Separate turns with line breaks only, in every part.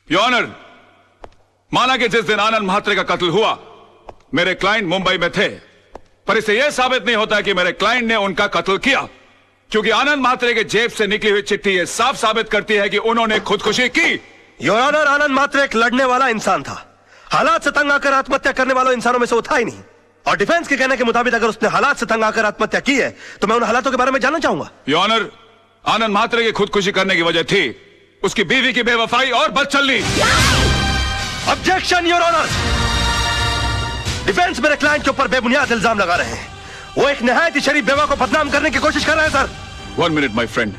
Your honour, माना कि जिस दिन आनंद म्हात्रे का कत्ल हुआ मेरे क्लाइंट मुंबई में थे, पर इससे यह साबित नहीं होता कि मेरे क्लाइंट ने उनका कत्ल किया, क्योंकि आनंद म्हात्रे के जेब से निकली हुई चिट्ठी यह साफ साबित करती है कि उन्होंने खुदकुशी की।
योर ऑनर, आनंद म्हात्रे एक लड़ने वाला इंसान था। हालात से तंग आकर आत्महत्या करने वालों इंसानों में से वो था ही नहीं। और डिफेंस के कहने के मुताबिक अगर उसने हालात से तंग आकर आत्महत्या की है तो मैं उन हालातों के बारे में जानना चाहूंगा।
योर ऑनर, आनंद म्हात्रे की खुदकुशी करने की वजह थी उसकी बीवी की बेवफाई और बदचलनी।
Objection your honour. डिफेंस मेरे क्लाइंट के ऊपर बेबुनियाद इल्जाम लगा रहे हैं। वो एक निहायत ही शरीफ बेवा को बदनाम करने की कोशिश कर रहे हैं sir.
1 minute my friend.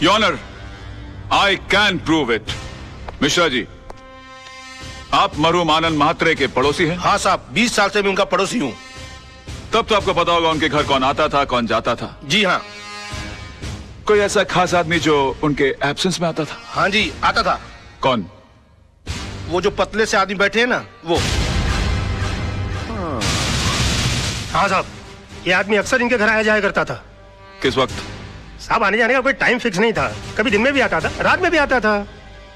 Your honour, I can prove it. Mishra ji, आप मरहूम आनंद म्हात्रे के पड़ोसी हैं?
हाँ साहब, 20 साल से मैं उनका पड़ोसी हूँ।
तब तो आपको पता होगा उनके घर कौन आता था कौन जाता था।
जी हाँ।
कोई ऐसा खास आदमी जो उनके एब्सेंस में आता था?
हाँ जी, आता था।
कौन?
वो जो पतले से आदमी बैठे हैं ना, वो। हाँ साहब, ये आदमी अक्सर इनके घर आया जाया करता था।
किस वक्त?
साहब, आने जाने का कोई टाइम फिक्स नहीं था। कभी दिन में भी आता था, रात में भी आता था।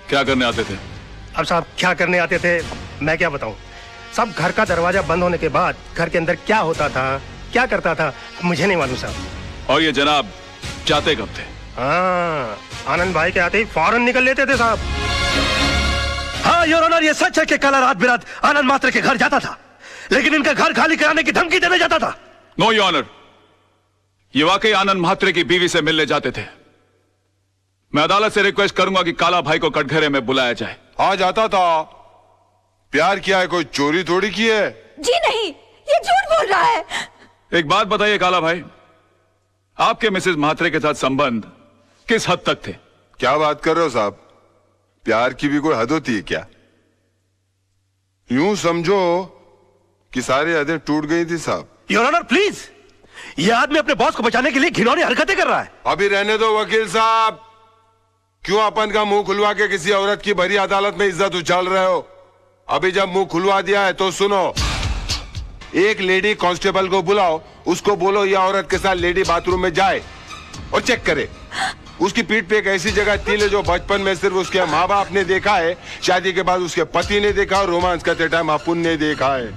क्या करने आते थे?
अब साहब, क्या करने आते थे मैं क्या बताऊं। सब घर का दरवाजा बंद होने के बाद घर के अंदर क्या होता था, क्या करता था, मुझे नहीं मालूम साहब।
और ये जनाब जाते कब थे?
हाँ, आनंद भाई के आते ही फौरन निकल लेते थे साहब। हाँ योर ऑनर, ये सच है कि कल रात बिरात आनंद म्हात्रे के घर जाता था, लेकिन इनका घर खाली कराने की धमकी देने जाता था।
नो योर ऑनर, ये वाकई आनंद म्हात्रे की बीवी से मिलने जाते थे। मैं अदालत से रिक्वेस्ट करूंगा कि काला भाई को कटघरे में बुलाया जाए।
हाँ, जाता था। प्यार किया है, कोई चोरी थोड़ी की है।
जी नहीं, ये झूठ बोल रहा है।
एक बात बताइए काला भाई, आपके मिसेस म्हात्रे के साथ संबंध किस हद तक थे?
क्या बात कर रहे हो साहब? प्यार की भी कोई हद होती है क्या? यूं समझो कि सारी हदें टूट गई थी साहब।
योर ऑनर प्लीज, ये आदमी अपने बॉस को बचाने के लिए घिनौनी हरकतें कर रहा है।
अभी रहने दो वकील साहब, क्यों अपन का मुंह खुलवा के किसी औरत की भरी अदालत में इज्जत उछाल रहे हो? अभी जब मुंह खुलवा दिया है तो सुनो, एक लेडी कांस्टेबल को बुलाओ, उसको बोलो ये औरत के साथ लेडी बाथरूम में जाए और चेक करे। उसकी पीठ पे एक ऐसी जगह तिल है जो बचपन में सिर्फ उसके माँ बाप ने देखा है, शादी के बाद उसके पति ने देखा और रोमांस करते टाइम अपुन ने देखा है।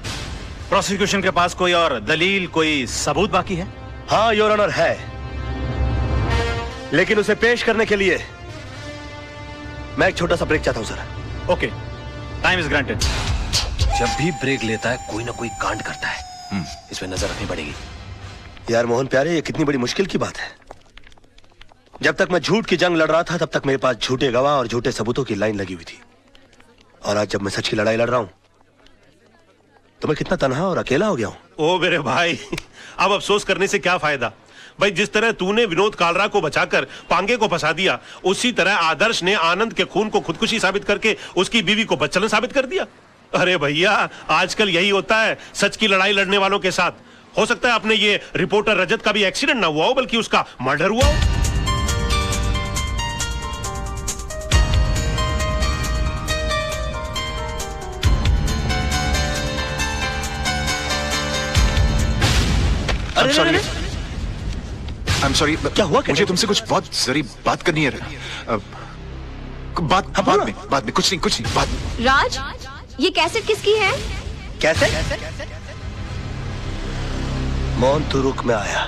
प्रोसिक्यूशन के पास कोई और दलील, कोई सबूत बाकी है?
हाँ योर ऑनर है, लेकिन उसे पेश करने के लिए मैं एक छोटा सा ब्रेक चाहता हूं sir.
Okay, time is granted.
जब भी ब्रेक लेता है कोई ना कोई कांड करता है, इसमें नजर रखनी पड़ेगी।
यार मोहन प्यारे, ये कितनी बड़ी मुश्किल की बात है। जब तक मैं झूठ की जंग लड़ रहा था तब तक मेरे पास झूठे गवाह और झूठे सबूतों की लाइन लगी हुई थी, और आज जब मैं सच की लड़ाई लड़ रहा हूं तो मैं कितना तन्हा और अकेला हो गया हूं।
ओ मेरे भाई, अब अफसोस करने से क्या फायदा भाई। जिस तरह तूने विनोद कालरा को बचाकर पांगे को फंसा दिया, उसी तरह आदर्श ने आनंद के खून को खुदकुशी साबित करके उसकी बीवी को बदचलन साबित कर दिया। अरे भैया, आजकल यही होता है सच की लड़ाई लड़ने वालों के साथ। हो सकता है अपने ये रिपोर्टर रजत का भी एक्सीडेंट ना हुआ हो, बल्कि उसका मर्डर हुआ हो।
I'm sorry,
क्या हुआ?
मुझे तुमसे कुछ बहुत जरूरी बात करनी है। बाद में कुछ नहीं बाद में।
राज, ये कैसेट किसकी है?
कैसे? मोहन तू रुक, में आया।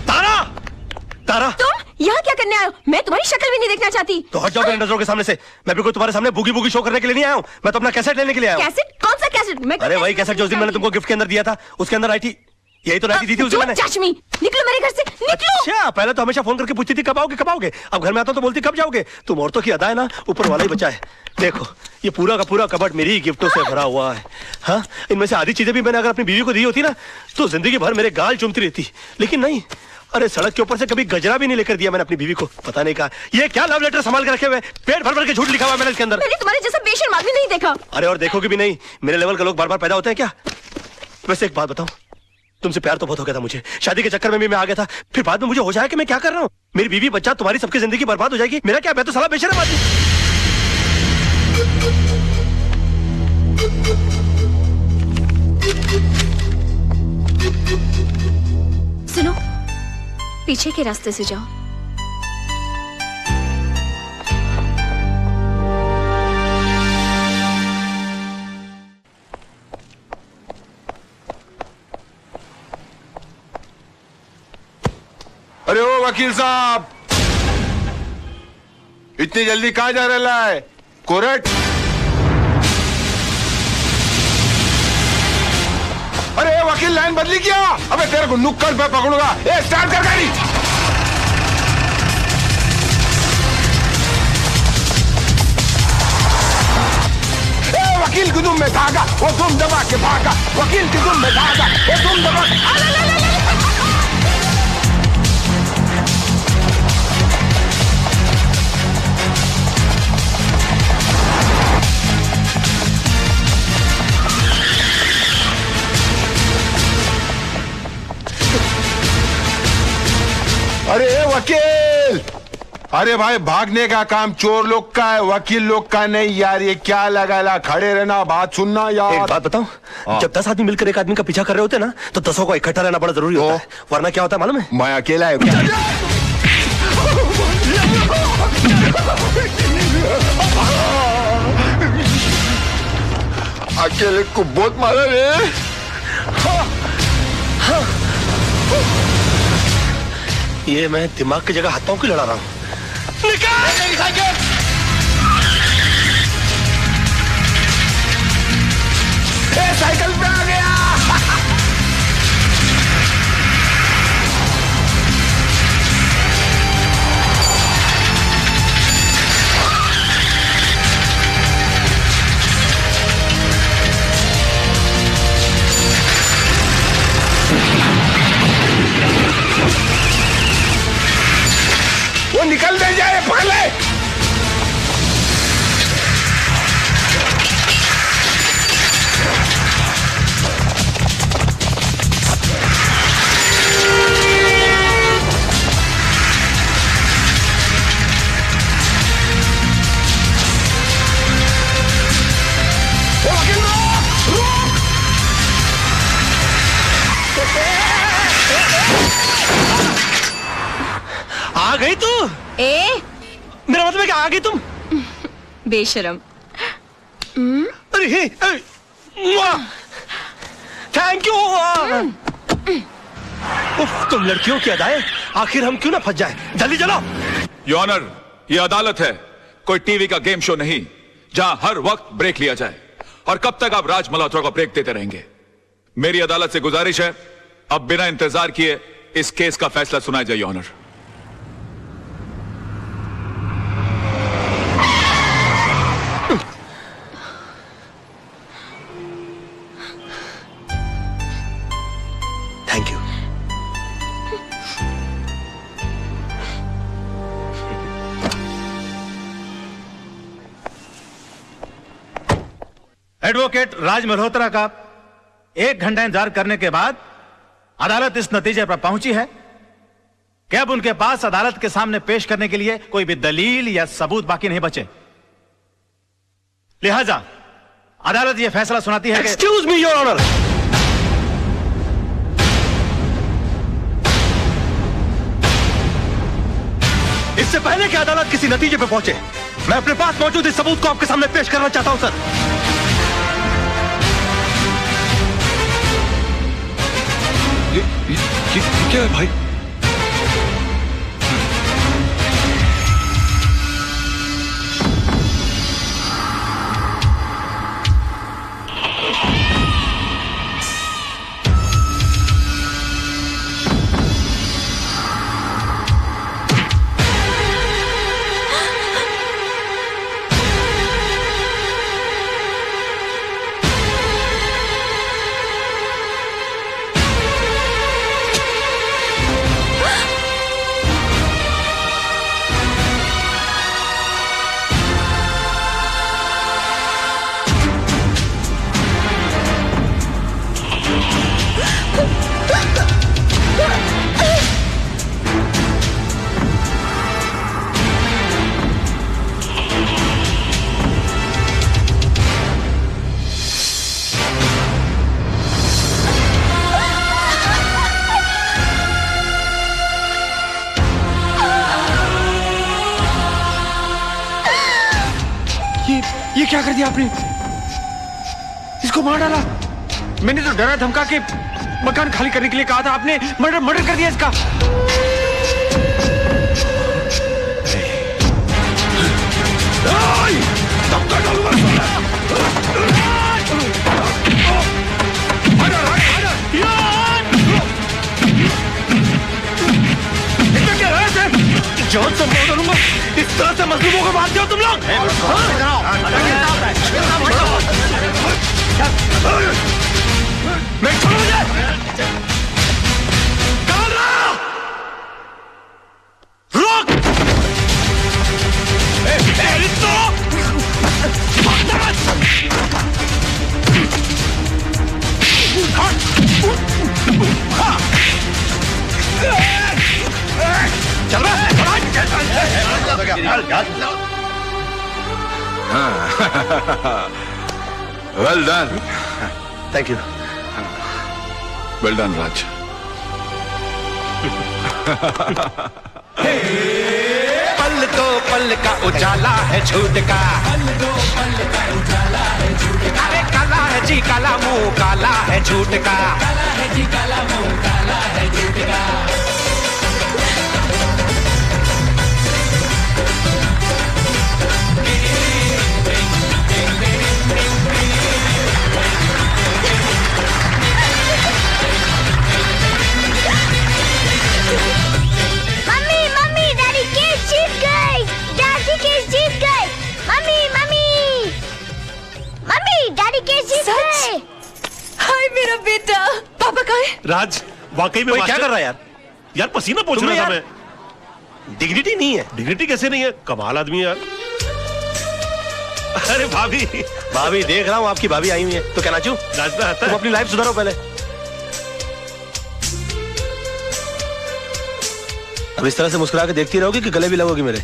तारा, तारा,
तुम यहाँ क्या करने आए हो? मैं तुम्हारी शक्ल भी नहीं देखना चाहती।
तो हट जाओ मेरे नजरों के सामने से। मैं बिल्कुल तुम्हारे सामने बुगी बुगी शो करने के लिए नहीं आया हूँ, मैं तो अपना कैसेट लेने के लिए आया हूँ।
कैसेट? कौन सा कैसेट? मैं
अरे वही कैसेट जो उस दिन मैंने तुमको गिफ्ट के अंदर दिया था, उसके अंदर आई थी। यही तो राइटी दी थी उसे मैंने।
चश्मी, निकलो मेरे घर से, निकलो।
अच्छा, पहले तो हमेशा फोन करके पूछती थी कब आओगे कब आओगे, अब घर में आता तो बोलती कब जाओगे। तुम औरतों की अदा है ना, ऊपर वाला ही बचा है। देखो ये पूरा का पूरा कबर्ड मेरी गिफ्टों से भरा हुआ है। हाँ, इनमें से आधी चीजें भी मैंने अगर अपनी बीवी को दी होती ना तो जिंदगी भर मेरे गाल चूमती रहती, लेकिन नहीं। अरे सड़क के ऊपर से कभी गजरा भी नहीं लेकर दिया मैंने अपनी बीवी को। पता नहीं कहा ये क्या लव लेटर संभाल के रखे हुए, पेट भर भर के झूठ लिखा हुआ मैंने इसके अंदर।
मैंने तुम्हारे जैसा बेशर्म आदमी नहीं देखा।
अरे और देखोगे भी नहीं, मेरे लेवल के लोग बार बार पैदा होते हैं क्या? वैसे एक बात बताऊं, तुमसे प्यार तो बहुत हो गया था मुझे, शादी के चक्कर में भी मैं आ गया था, फिर बाद में मुझे हो जाए कि मैं क्या कर रहा हूँ, मेरी बीवी बच्चा तुम्हारी सबकी जिंदगी बर्बाद हो जाएगी। मेरा क्या, मैं तो साला बेशर्म आदमी।
पीछे के रास्ते से जाओ।
अरे ओ वकील साहब, इतनी जल्दी कहाँ जा रहा है? कोर्ट? अरे वकील लाइन बदली क्या? अबे तेरे को नुक्कड़ पे पकड़ूंगा। ए स्टार्ट कर गाड़ी। ए वकील की दुम में धागा, वो दुम दबा के भागा। वकील की दुम में धागा, वो दुम दबा। अरे वकील, अरे भाई भागने का काम चोर लोग का है, वकील लोग का नहीं यार। ये क्या लगा खड़े रहना, बात सुनना यार।
एक बात बताऊं, जब 10 आदमी मिलकर एक आदमी का पीछा कर रहे होते ना, तो 10 को इकट्ठा रहना बड़ा जरूरी होता है, वरना क्या होता है मालूम है?
मैं अकेला है क्या? अकेले को बहुत मारा रे।
ये मैं दिमाग की जगह हाथ पांव की लड़ा रहा हूँ। निकाल मेरी साइकिल।
साइकिल पे आ गया। वो निकल नहीं जाए, पकड़ ले।
आ गई तू? मेरा मतलब है कि आ गई तुम?
बेशरम।
अरे थैंक यू। तुम लड़कियों की अदाएं, आखिर हम क्यों ना फंस जाए? जल्दी चलो।
योर ऑनर, ये अदालत है, कोई टीवी का गेम शो नहीं जहां हर वक्त ब्रेक लिया जाए। और कब तक आप राज मल्होत्रा को ब्रेक देते रहेंगे? मेरी अदालत से गुजारिश है, अब बिना इंतजार किए इस केस का फैसला सुनाया जाए your honour.
Thank you.
Advocate Raj Malhotra का 1 घंटा इंतजार करने के बाद अदालत इस नतीजे पर पहुंची है कि अब उनके पास अदालत के सामने पेश करने के लिए कोई भी दलील या सबूत बाकी नहीं बचे। लिहाजा अदालत यह फैसला सुनाती है कि
एक्सक्यूज मी योर ऑनर। इससे पहले कि अदालत किसी नतीजे पर पहुंचे, मैं अपने पास मौजूद इस सबूत को आपके सामने पेश करना चाहता हूं सर।
ये क्या है भाई?
ये क्या कर दिया आपने? इसको मार डाला। मैंने तो डरा धमका के मकान खाली करने के लिए कहा था, आपने मर्डर कर दिया इसका।
जान से मार डालूंगा। इस तरह से मजलूमों को मारते हो तुम लोग? मैं छोड़ो मुझे। रोक। चल
well done,
thank you.
Well done Raj.
पल तो पल का उजाला है झूठ का, अरे काला है जी काला, मुंह काला है झूठ का।
मम्मी डैडी केस जीत गए। डैडी केस जीत गए। मम्मी डैडी केस जीत गए।
हाय मेरा बेटा। पापा कहाँ है?
राज वाकई में
क्या कर रहा है यार?
यार पसीना पोंछ
तुम्हें
रहा था
यार
मैं।
डिग्निटी नहीं है।
डिग्निटी कैसे नहीं है? कमाल आदमी है यार। अरे भाभी,
भाभी देख रहा हूँ आपकी भाभी आई हुई है, तो क्या नाचूं?
नाचना आता
तुम
है?
अपनी लाइफ सुधारो पहले। अब इस तरह से मुस्कुरा के देखती रहोगी कि गले भी लगोगी मेरे?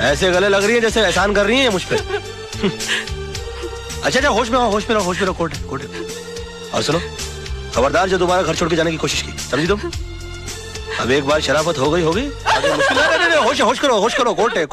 ऐसे गले लग रही है जैसे एहसान कर रही है मुझ पे। अच्छा होश में रहो, कोर्ट। और सुनो, खबरदार जो दोबारा घर छोड़ के जाने की कोशिश की, समझी तुम? अब एक बार शराफत हो गई होगी, आगे मुश्किल। नहीं, होश करो, कोर्ट है।